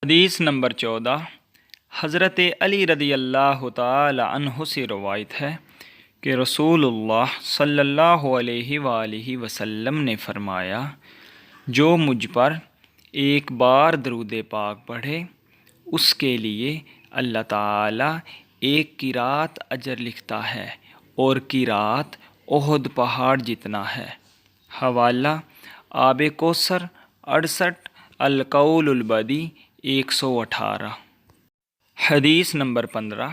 حدیث نمبر 14 حضرت علی رضی اللہ تعالی عنہ سے روایت ہے کہ رسول اللہ صلی اللہ علیہ وآلہ وسلم نے فرمایا، جو مجھ پر ایک بار درود پاک پڑھے اس کے لیے اللہ تعالیٰ ایک قرات اجر لکھتا ہے اور قرات احد پہاڑ جتنا ہے۔ حوالہ آب کوثر 68 القول البدی 118۔ حدیث نمبر 15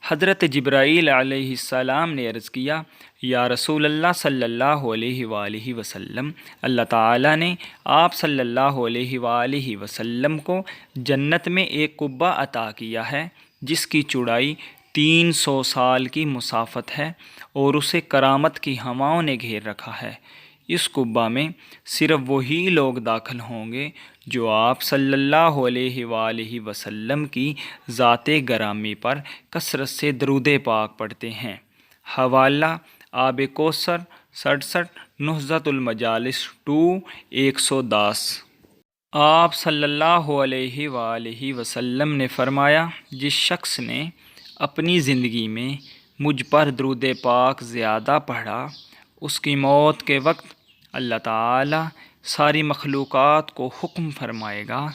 حضرت جبرائیل علیہ السلام نے عرض کیا، یا رسول اللہ صلی اللہ علیہ وآلہ وسلم، اللہ تعالیٰ نے آپ صلی اللہ علیہ وآلہ وسلم کو جنت میں ایک قبہ عطا کیا ہے جس کی چوڑائی 300 سال کی مسافت ہے اور اسے کرامت کی ہواؤں نے گھیر رکھا ہے۔ اس قبہ میں صرف وہی لوگ داخل ہوں گے جو آپ صلی اللہ علیہ وآلہ وسلم کی ذات گرامی پر کثرت سے درود پاک پڑھتے ہیں۔ حوالہ آب کوثر 67 نہضۃ المجالس 2 110۔ آپ صلی اللہ علیہ وآلہ وسلم نے فرمایا، جس شخص نے اپنی زندگی میں مجھ پر درود پاک زیادہ پڑھا، اس کی موت کے وقت اللہ تعالیٰ ساری مخلوقات کو حکم فرمائے گا،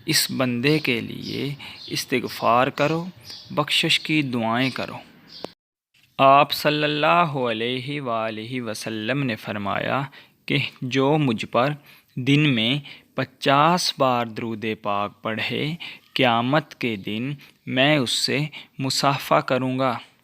اس بندے کے لیے استغفار کرو، بخشش کی دعائیں کرو۔ آپ صلی اللہ علیہ وآلہ وسلم نے فرمایا کہ جو مجھ پر دن میں 50 بار درود پاک پڑھے، قیامت کے دن میں اس سے مصافحہ کروں گا۔